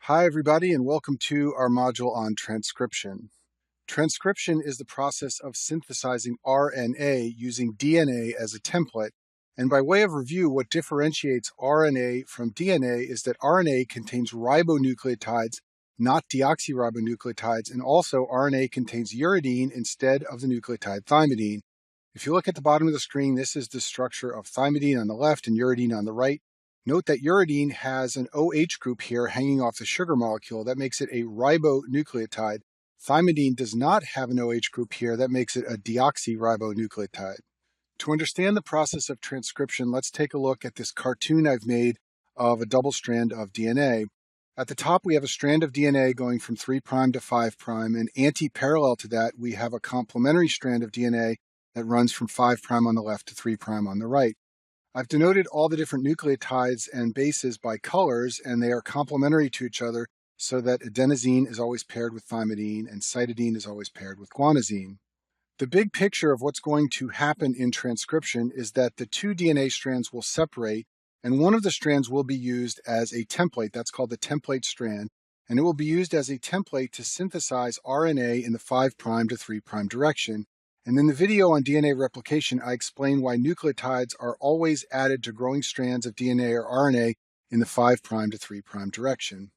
Hi, everybody, and welcome to our module on transcription. Transcription is the process of synthesizing RNA using DNA as a template. And by way of review, what differentiates RNA from DNA is that RNA contains ribonucleotides, not deoxyribonucleotides, and also RNA contains uridine instead of the nucleotide thymidine. If you look at the bottom of the screen, this is the structure of thymidine on the left and uridine on the right. Note that uridine has an OH group here hanging off the sugar molecule. That makes it a ribonucleotide. Thymidine does not have an OH group here. That makes it a deoxyribonucleotide. To understand the process of transcription, let's take a look at this cartoon I've made of a double strand of DNA. At the top, we have a strand of DNA going from 3' to 5', and anti-parallel to that, we have a complementary strand of DNA that runs from 5' on the left to 3' on the right. I've denoted all the different nucleotides and bases by colors, and they are complementary to each other so that adenosine is always paired with thymidine and cytidine is always paired with guanosine. The big picture of what's going to happen in transcription is that the two DNA strands will separate, and one of the strands will be used as a template. That's called the template strand, and it will be used as a template to synthesize RNA in the 5' to 3' direction. And in the video on DNA replication, I explain why nucleotides are always added to growing strands of DNA or RNA in the 5' to 3' direction.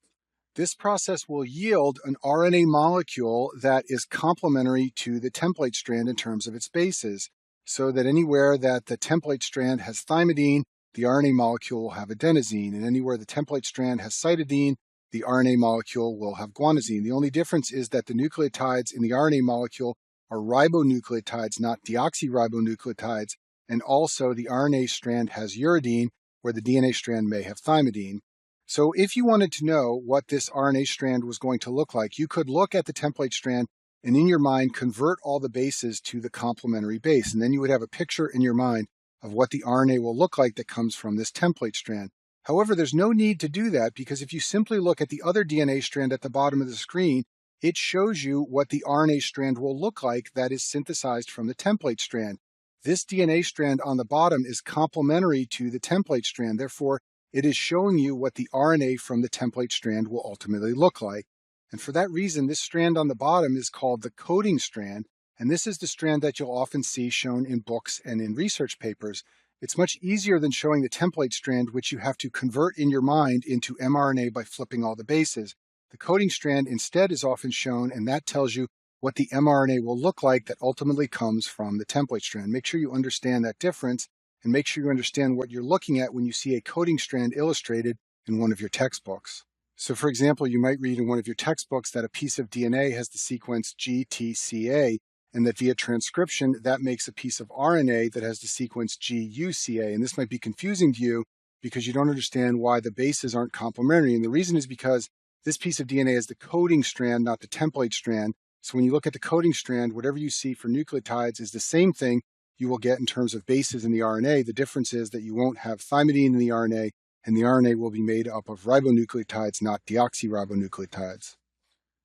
This process will yield an RNA molecule that is complementary to the template strand in terms of its bases, so that anywhere that the template strand has thymidine, the RNA molecule will have adenosine, and anywhere the template strand has cytidine, the RNA molecule will have guanosine. The only difference is that the nucleotides in the RNA molecule are ribonucleotides, not deoxyribonucleotides, and also the RNA strand has uridine, where the DNA strand may have thymidine. So if you wanted to know what this RNA strand was going to look like, you could look at the template strand and in your mind convert all the bases to the complementary base, and then you would have a picture in your mind of what the RNA will look like that comes from this template strand. However, there's no need to do that because if you simply look at the other DNA strand at the bottom of the screen, it shows you what the RNA strand will look like that is synthesized from the template strand. This DNA strand on the bottom is complementary to the template strand. Therefore, it is showing you what the RNA from the template strand will ultimately look like. And for that reason, this strand on the bottom is called the coding strand, and this is the strand that you'll often see shown in books and in research papers. It's much easier than showing the template strand, which you have to convert in your mind into mRNA by flipping all the bases. The coding strand instead is often shown, and that tells you what the mRNA will look like that ultimately comes from the template strand. Make sure you understand that difference, and make sure you understand what you're looking at when you see a coding strand illustrated in one of your textbooks. So for example, you might read in one of your textbooks that a piece of DNA has the sequence GTCA, and that via transcription, that makes a piece of RNA that has the sequence GUCA. And this might be confusing to you because you don't understand why the bases aren't complementary. And the reason is because this piece of DNA is the coding strand, not the template strand. So when you look at the coding strand, whatever you see for nucleotides is the same thing you will get in terms of bases in the RNA. The difference is that you won't have thymidine in the RNA, and the RNA will be made up of ribonucleotides, not deoxyribonucleotides.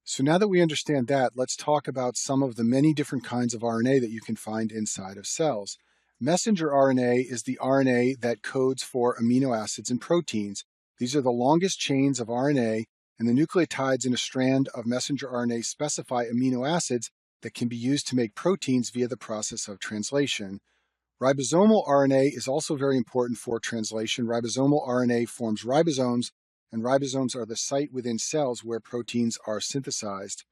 So now that we understand that, let's talk about some of the many different kinds of RNA that you can find inside of cells. Messenger RNA is the RNA that codes for amino acids and proteins. These are the longest chains of RNA, and the nucleotides in a strand of messenger RNA specify amino acids that can be used to make proteins via the process of translation. Ribosomal RNA is also very important for translation. Ribosomal RNA forms ribosomes, and ribosomes are the site within cells where proteins are synthesized.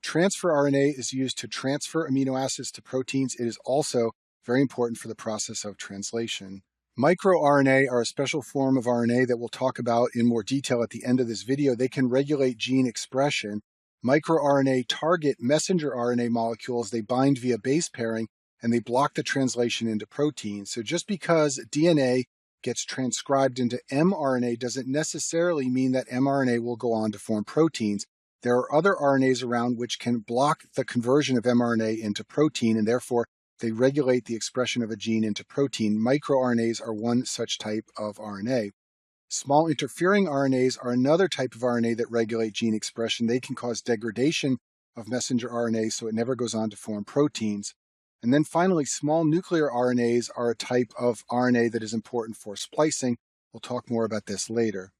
Transfer RNA is used to transfer amino acids to proteins. It is also very important for the process of translation. MicroRNA are a special form of RNA that we'll talk about in more detail at the end of this video. They can regulate gene expression. MicroRNA target messenger RNA molecules. They bind via base pairing, and they block the translation into proteins. So just because DNA gets transcribed into mRNA doesn't necessarily mean that mRNA will go on to form proteins. There are other RNAs around which can block the conversion of mRNA into protein, and therefore they regulate the expression of a gene into protein. MicroRNAs are one such type of RNA. Small interfering RNAs are another type of RNA that regulate gene expression. They can cause degradation of messenger RNA so it never goes on to form proteins. And then finally, small nuclear RNAs are a type of RNA that is important for splicing. We'll talk more about this later.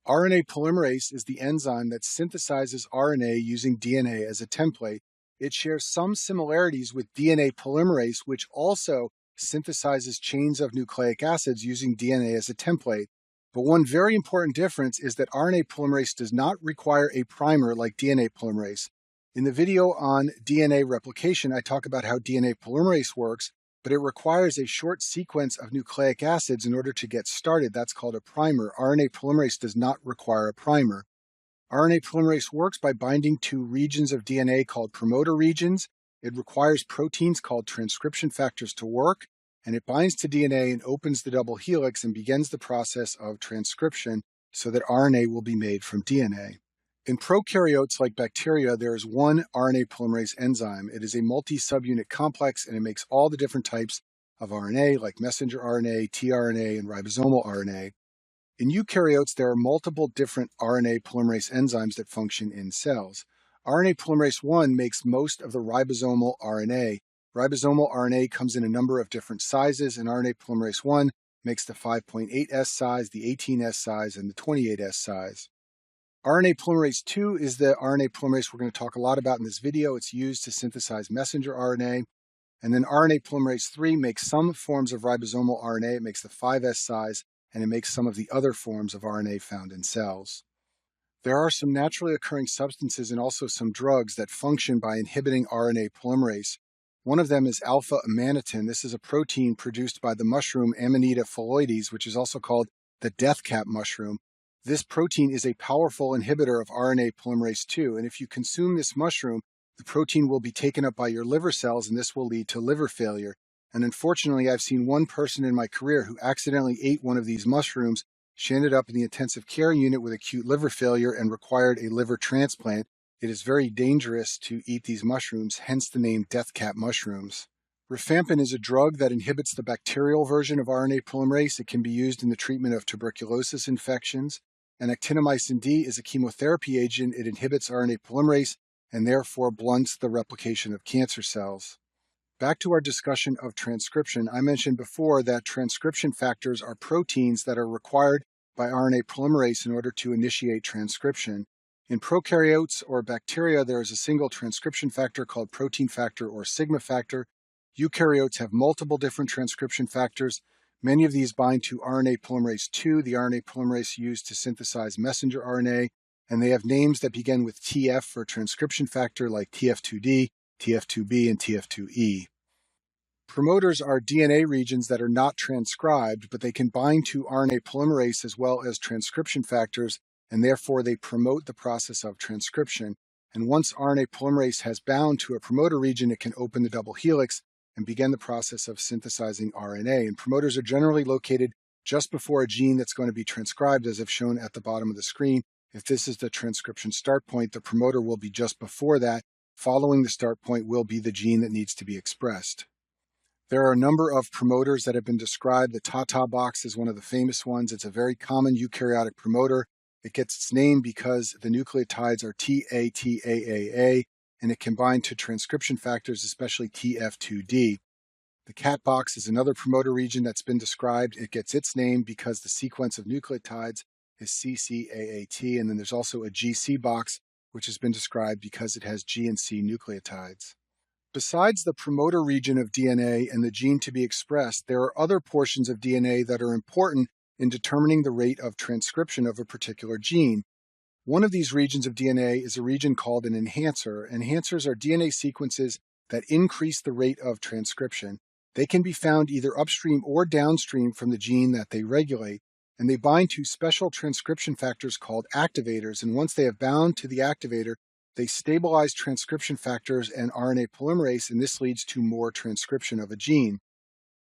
RNA polymerase is the enzyme that synthesizes RNA using DNA as a template. It shares some similarities with DNA polymerase, which also synthesizes chains of nucleic acids using DNA as a template. But one very important difference is that RNA polymerase does not require a primer like DNA polymerase. In the video on DNA replication, I talk about how DNA polymerase works, but it requires a short sequence of nucleic acids in order to get started. That's called a primer. RNA polymerase does not require a primer. RNA polymerase works by binding to regions of DNA called promoter regions. It requires proteins called transcription factors to work, and it binds to DNA and opens the double helix and begins the process of transcription so that RNA will be made from DNA. In prokaryotes like bacteria, there is one RNA polymerase enzyme. It is a multi-subunit complex, and it makes all the different types of RNA, like messenger RNA, tRNA, and ribosomal RNA. In eukaryotes, there are multiple different RNA polymerase enzymes that function in cells. RNA polymerase 1 makes most of the ribosomal RNA. Ribosomal RNA comes in a number of different sizes, and RNA polymerase 1 makes the 5.8S size, the 18S size, and the 28S size. RNA polymerase 2 is the RNA polymerase we're going to talk a lot about in this video. It's used to synthesize messenger RNA. And then RNA polymerase 3 makes some forms of ribosomal RNA. It makes the 5S size, and it makes some of the other forms of RNA found in cells. There are some naturally occurring substances and also some drugs that function by inhibiting RNA polymerase. One of them is alpha-amanitin. This is a protein produced by the mushroom Amanita phalloides, which is also called the death cap mushroom. This protein is a powerful inhibitor of RNA polymerase 2, and if you consume this mushroom, the protein will be taken up by your liver cells, and this will lead to liver failure. And unfortunately, I've seen one person in my career who accidentally ate one of these mushrooms. She ended up in the intensive care unit with acute liver failure and required a liver transplant. It is very dangerous to eat these mushrooms, hence the name death cap mushrooms. Rifampin is a drug that inhibits the bacterial version of RNA polymerase. It can be used in the treatment of tuberculosis infections. And actinomycin D is a chemotherapy agent. It inhibits RNA polymerase and therefore blunts the replication of cancer cells. Back to our discussion of transcription, I mentioned before that transcription factors are proteins that are required by RNA polymerase in order to initiate transcription. In prokaryotes or bacteria, there is a single transcription factor called protein factor or sigma factor. Eukaryotes have multiple different transcription factors. Many of these bind to RNA polymerase 2, the RNA polymerase used to synthesize messenger RNA, and they have names that begin with TF for transcription factor like TF2D, TF2B, and TF2E. Promoters are DNA regions that are not transcribed, but they can bind to RNA polymerase as well as transcription factors, and therefore they promote the process of transcription. And once RNA polymerase has bound to a promoter region, it can open the double helix and begin the process of synthesizing RNA. And promoters are generally located just before a gene that's going to be transcribed, as I've shown at the bottom of the screen. If this is the transcription start point, the promoter will be just before that. Following the start point will be the gene that needs to be expressed. There are a number of promoters that have been described. The Tata box is one of the famous ones. It's a very common eukaryotic promoter. It gets its name because the nucleotides are TATAAA, and it can bind to transcription factors, especially TF2D. The cat box is another promoter region that's been described. It gets its name because the sequence of nucleotides is CCAAT, and then there's also a GC box, which has been described because it has G and C nucleotides. Besides the promoter region of DNA and the gene to be expressed, there are other portions of DNA that are important in determining the rate of transcription of a particular gene. One of these regions of DNA is a region called an enhancer. Enhancers are DNA sequences that increase the rate of transcription. They can be found either upstream or downstream from the gene that they regulate, and they bind to special transcription factors called activators, and once they have bound to the activator, they stabilize transcription factors and RNA polymerase, and this leads to more transcription of a gene.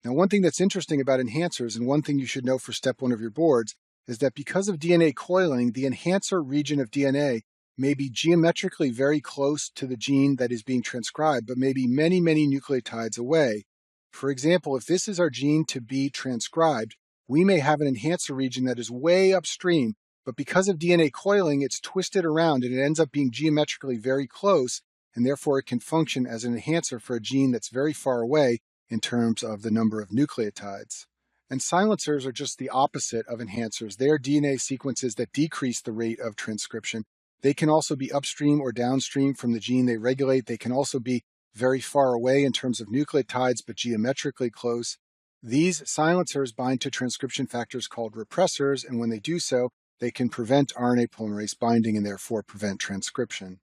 Now, one thing that's interesting about enhancers, and one thing you should know for step 1 of your boards, is that because of DNA coiling, the enhancer region of DNA may be geometrically very close to the gene that is being transcribed, but may be many, many nucleotides away. For example, if this is our gene to be transcribed, we may have an enhancer region that is way upstream, but because of DNA coiling, it's twisted around and it ends up being geometrically very close, and therefore it can function as an enhancer for a gene that's very far away in terms of the number of nucleotides. And silencers are just the opposite of enhancers. They are DNA sequences that decrease the rate of transcription. They can also be upstream or downstream from the gene they regulate. They can also be very far away in terms of nucleotides, but geometrically close. These silencers bind to transcription factors called repressors, and when they do so, they can prevent RNA polymerase binding and therefore prevent transcription.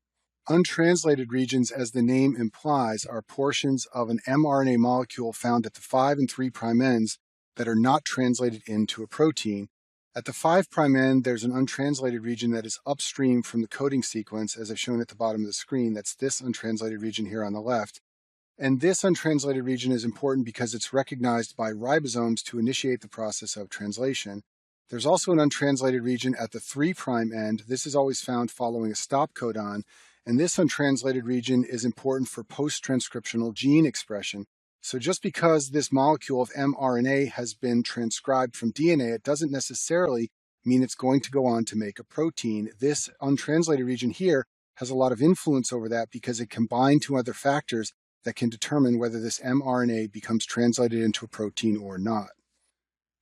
Untranslated regions, as the name implies, are portions of an mRNA molecule found at the 5' and 3' ends that are not translated into a protein. At the 5' end, there's an untranslated region that is upstream from the coding sequence, as I've shown at the bottom of the screen. That's this untranslated region here on the left. And this untranslated region is important because it's recognized by ribosomes to initiate the process of translation. There's also an untranslated region at the 3' end. This is always found following a stop codon, and this untranslated region is important for post-transcriptional gene expression. So just because this molecule of mRNA has been transcribed from DNA, it doesn't necessarily mean it's going to go on to make a protein. This untranslated region here has a lot of influence over that because it can bind to other factors that can determine whether this mRNA becomes translated into a protein or not.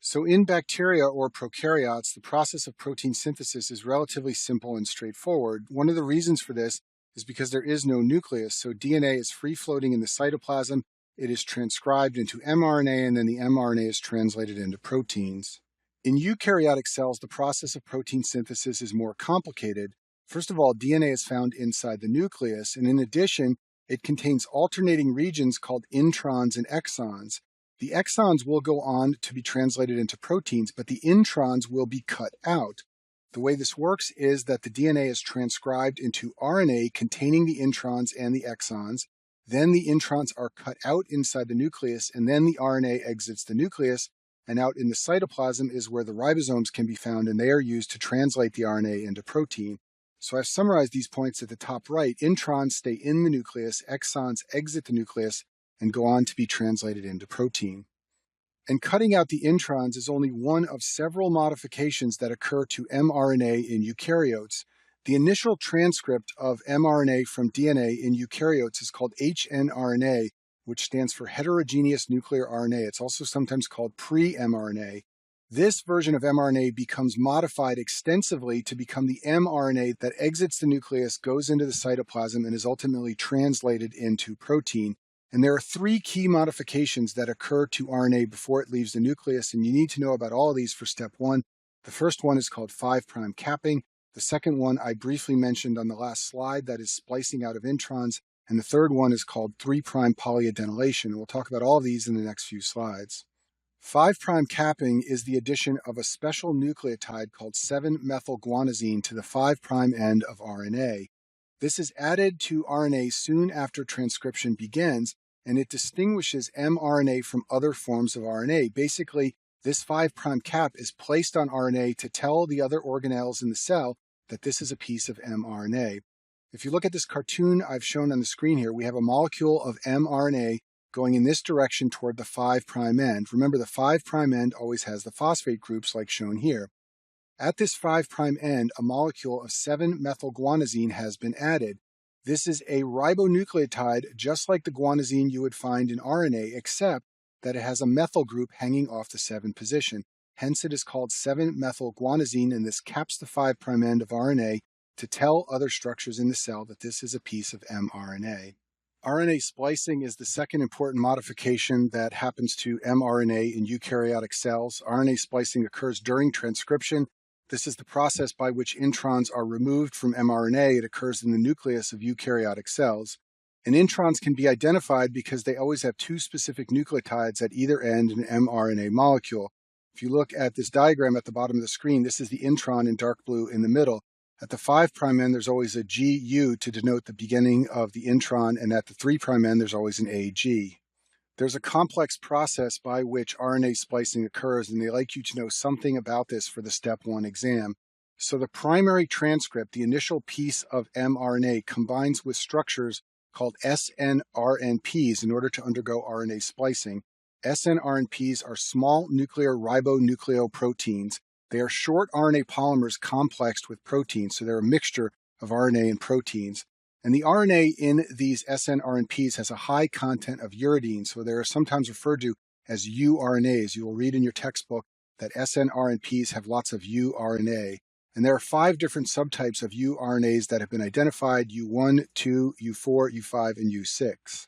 So in bacteria or prokaryotes, the process of protein synthesis is relatively simple and straightforward. One of the reasons for this is because there is no nucleus, so DNA is free-floating in the cytoplasm. It is transcribed into mRNA, and then the mRNA is translated into proteins. In eukaryotic cells, the process of protein synthesis is more complicated. First of all, DNA is found inside the nucleus, and in addition, it contains alternating regions called introns and exons. The exons will go on to be translated into proteins, but the introns will be cut out. The way this works is that the DNA is transcribed into RNA containing the introns and the exons. Then the introns are cut out inside the nucleus, and then the RNA exits the nucleus, and out in the cytoplasm is where the ribosomes can be found, and they are used to translate the RNA into protein. So I've summarized these points at the top right. Introns stay in the nucleus, exons exit the nucleus, and go on to be translated into protein. And cutting out the introns is only one of several modifications that occur to mRNA in eukaryotes. The initial transcript of mRNA from DNA in eukaryotes is called hnRNA, which stands for heterogeneous nuclear RNA. It's also sometimes called pre-mRNA. This version of mRNA becomes modified extensively to become the mRNA that exits the nucleus, goes into the cytoplasm, and is ultimately translated into protein. And there are 3 key modifications that occur to RNA before it leaves the nucleus, and you need to know about all of these for step 1. The first one is called 5' capping. The second one I briefly mentioned on the last slide, that is splicing out of introns. And the third one is called 3' polyadenylation. And we'll talk about all of these in the next few slides. 5' capping is the addition of a special nucleotide called 7-methylguanosine to the 5' end of RNA. This is added to RNA soon after transcription begins, and it distinguishes mRNA from other forms of RNA. Basically, this 5' cap is placed on RNA to tell the other organelles in the cell that this is a piece of mRNA. If you look at this cartoon I've shown on the screen here, we have a molecule of mRNA going in this direction toward the 5' end. Remember, the 5' end always has the phosphate groups like shown here. At this 5' end, a molecule of 7-methylguanosine has been added. This is a ribonucleotide just like the guanosine you would find in RNA, except that it has a methyl group hanging off the 7 position. Hence, it is called 7-methylguanosine, and this caps the 5' end of RNA to tell other structures in the cell that this is a piece of mRNA. RNA splicing is the second important modification that happens to mRNA in eukaryotic cells. RNA splicing occurs during transcription. This is the process by which introns are removed from mRNA. It occurs in the nucleus of eukaryotic cells. And introns can be identified because they always have 2 specific nucleotides at either end in an mRNA molecule. If you look at this diagram at the bottom of the screen, this is the intron in dark blue in the middle. At the 5' end, there's always a GU to denote the beginning of the intron, and at the 3' end, there's always an AG. There's a complex process by which RNA splicing occurs, and they like you to know something about this for the Step 1 exam. So the primary transcript, the initial piece of mRNA, combines with structures called snRNPs in order to undergo RNA splicing. snRNPs are small nuclear ribonucleoproteins. They are short RNA polymers complexed with proteins, so they're a mixture of RNA and proteins. And the RNA in these snRNPs has a high content of uridine, so they are sometimes referred to as uRNAs. You will read in your textbook that snRNPs have lots of uRNA. And there are 5 different subtypes of uRNAs that have been identified: U1, 2, U4, U5, and U6.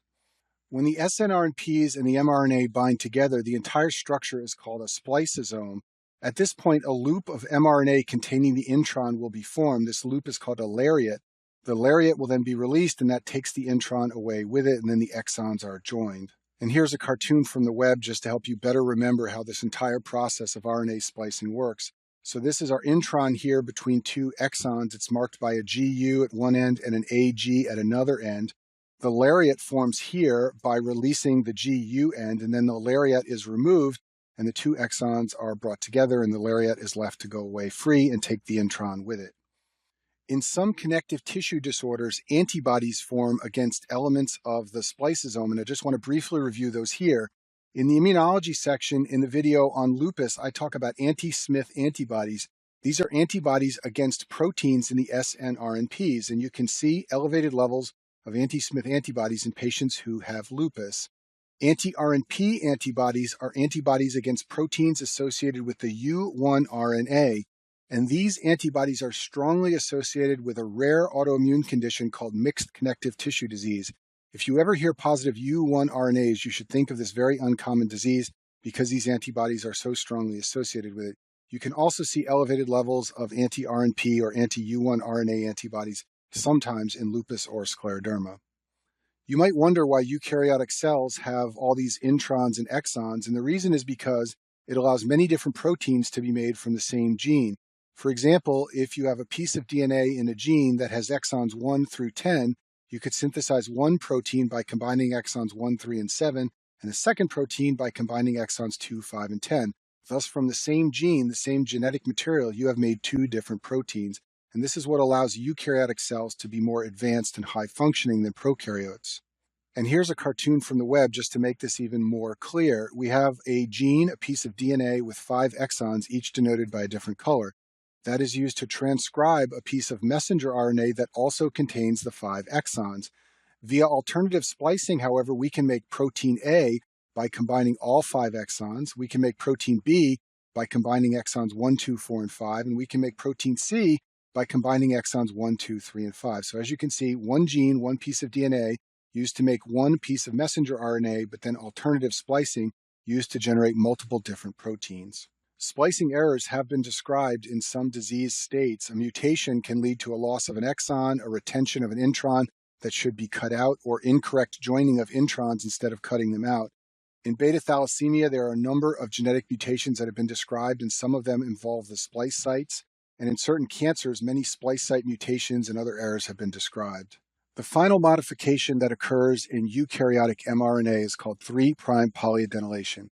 When the snRNPs and the mRNA bind together, the entire structure is called a spliceosome. At this point, a loop of mRNA containing the intron will be formed. This loop is called a lariat. The lariat will then be released, and that takes the intron away with it, and then the exons are joined. And here's a cartoon from the web just to help you better remember how this entire process of RNA splicing works. So this is our intron here between 2 exons. It's marked by a GU at one end and an AG at another end. The lariat forms here by releasing the GU end, and then the lariat is removed, and the 2 exons are brought together, and the lariat is left to go away free and take the intron with it. In some connective tissue disorders, antibodies form against elements of the spliceosome, and I just want to briefly review those here. In the immunology section in the video on lupus, I talk about anti-Smith antibodies. These are antibodies against proteins in the snRNPs, and you can see elevated levels of anti-Smith antibodies in patients who have lupus. Anti-RNP antibodies are antibodies against proteins associated with the U1 RNA, and these antibodies are strongly associated with a rare autoimmune condition called mixed connective tissue disease. If you ever hear positive U1 RNAs, you should think of this very uncommon disease because these antibodies are so strongly associated with it. You can also see elevated levels of anti-RNP or anti-U1 RNA antibodies sometimes in lupus or scleroderma. You might wonder why eukaryotic cells have all these introns and exons, and the reason is because it allows many different proteins to be made from the same gene. For example, if you have a piece of DNA in a gene that has exons 1 through 10, you could synthesize one protein by combining exons 1, 3, and 7, and a second protein by combining exons 2, 5, and 10. Thus, from the same gene, the same genetic material, you have made 2 different proteins, and this is what allows eukaryotic cells to be more advanced and high-functioning than prokaryotes. And here's a cartoon from the web just to make this even more clear. We have a gene, a piece of DNA with 5 exons, each denoted by a different color. That is used to transcribe a piece of messenger RNA that also contains the 5 exons. Via alternative splicing, however, we can make protein A by combining all 5 exons. We can make protein B by combining exons 1, 2, 4, and 5. And we can make protein C by combining exons 1, 2, 3, and 5. So as you can see, one gene, one piece of DNA used to make one piece of messenger RNA, but then alternative splicing used to generate multiple different proteins. Splicing errors have been described in some disease states. A mutation can lead to a loss of an exon, a retention of an intron that should be cut out, or incorrect joining of introns instead of cutting them out. In beta thalassemia, there are a number of genetic mutations that have been described, and some of them involve the splice sites. And in certain cancers, many splice site mutations and other errors have been described. The final modification that occurs in eukaryotic mRNA is called 3' polyadenylation.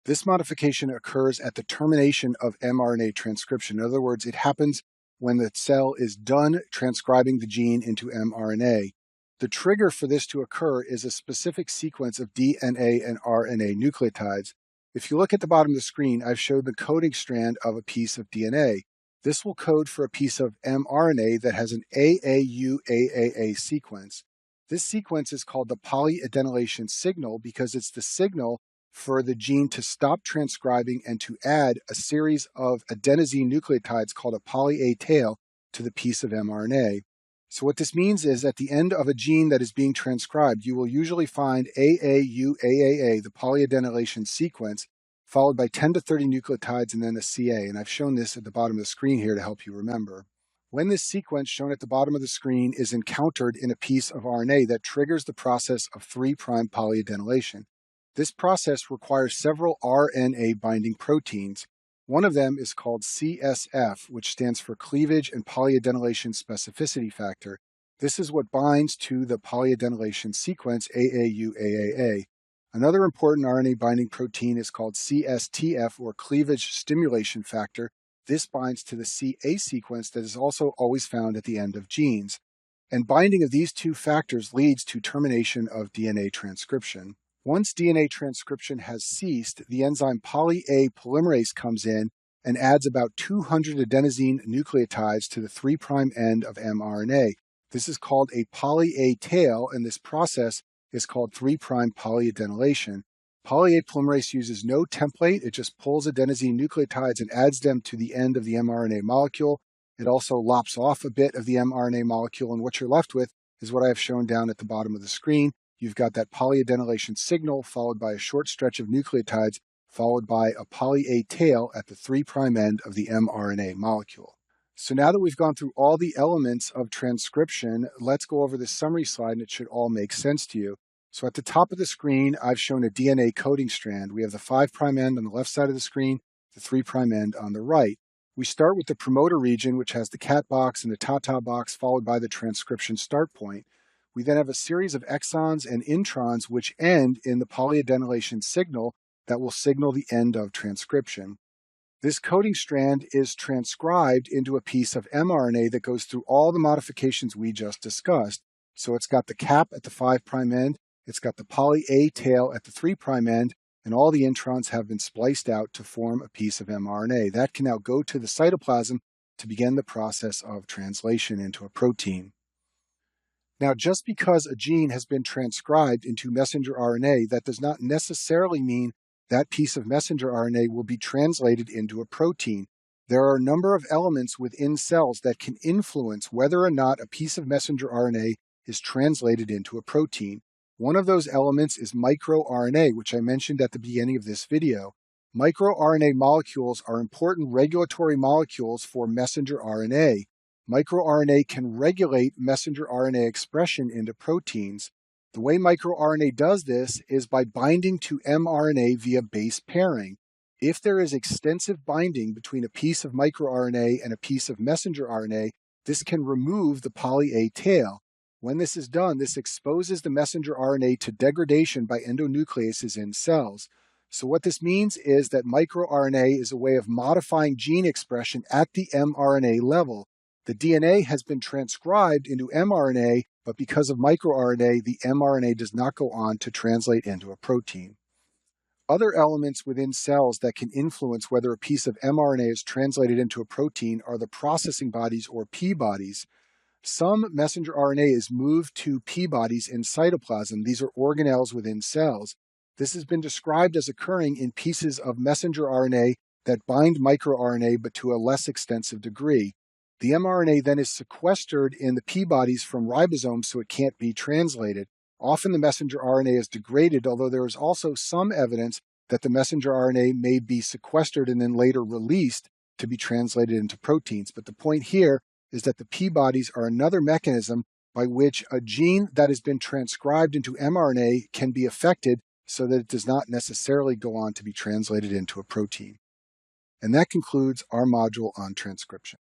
This modification occurs at the termination of mRNA transcription. In other words, it happens when the cell is done transcribing the gene into mRNA. The trigger for this to occur is a specific sequence of DNA and RNA nucleotides. If you look at the bottom of the screen, I've showed the coding strand of a piece of DNA. This will code for a piece of mRNA that has an AAU-AAA sequence. This sequence is called the polyadenylation signal because it's the signal for the gene to stop transcribing and to add a series of adenosine nucleotides called a poly-A tail to the piece of mRNA. So what this means is at the end of a gene that is being transcribed, you will usually find AAU-AAA, the polyadenylation sequence, followed by 10 to 30 nucleotides and then a CA. And I've shown this at the bottom of the screen here to help you remember. When this sequence shown at the bottom of the screen is encountered in a piece of RNA, that triggers the process of 3' polyadenylation. This process requires several RNA binding proteins. One of them is called CSF, which stands for cleavage and polyadenylation specificity factor. This is what binds to the polyadenylation sequence AAU-AAA. Another important RNA binding protein is called CSTF, or cleavage stimulation factor. This binds to the CA sequence that is also always found at the end of genes. And binding of these 2 factors leads to termination of DNA transcription. Once DNA transcription has ceased, the enzyme poly-A polymerase comes in and adds about 200 adenosine nucleotides to the 3' end of mRNA. This is called a poly-A tail, and this process is called 3' polyadenylation. Poly-A polymerase uses no template. It just pulls adenosine nucleotides and adds them to the end of the mRNA molecule. It also lops off a bit of the mRNA molecule, and what you're left with is what I have shown down at the bottom of the screen. You've got that polyadenylation signal followed by a short stretch of nucleotides followed by a poly-A tail at the 3' end of the mRNA molecule. So now that we've gone through all the elements of transcription, let's go over this summary slide and it should all make sense to you. So at the top of the screen, I've shown a DNA coding strand. We have the 5' end on the left side of the screen, the 3' end on the right. We start with the promoter region, which has the cat box and the tata box, followed by the transcription start point. We then have a series of exons and introns which end in the polyadenylation signal that will signal the end of transcription. This coding strand is transcribed into a piece of mRNA that goes through all the modifications we just discussed. So it's got the cap at the 5' end, it's got the poly-A tail at the 3' end, and all the introns have been spliced out to form a piece of mRNA. That can now go to the cytoplasm to begin the process of translation into a protein. Now, just because a gene has been transcribed into messenger RNA, that does not necessarily mean that piece of messenger RNA will be translated into a protein. There are a number of elements within cells that can influence whether or not a piece of messenger RNA is translated into a protein. One of those elements is microRNA, which I mentioned at the beginning of this video. MicroRNA molecules are important regulatory molecules for messenger RNA. MicroRNA can regulate messenger RNA expression into proteins. The way microRNA does this is by binding to mRNA via base pairing. If there is extensive binding between a piece of microRNA and a piece of messenger RNA, this can remove the poly-A tail. When this is done, this exposes the messenger RNA to degradation by endonucleases in cells. So what this means is that microRNA is a way of modifying gene expression at the mRNA level. The DNA has been transcribed into mRNA, but because of microRNA, the mRNA does not go on to translate into a protein. Other elements within cells that can influence whether a piece of mRNA is translated into a protein are the processing bodies or P-bodies. Some messenger RNA is moved to P-bodies in cytoplasm. These are organelles within cells. This has been described as occurring in pieces of messenger RNA that bind microRNA but to a less extensive degree. The mRNA then is sequestered in the P-bodies from ribosomes so it can't be translated. Often the messenger RNA is degraded, although there is also some evidence that the messenger RNA may be sequestered and then later released to be translated into proteins. But the point here is that the P-bodies are another mechanism by which a gene that has been transcribed into mRNA can be affected so that it does not necessarily go on to be translated into a protein. And that concludes our module on transcription.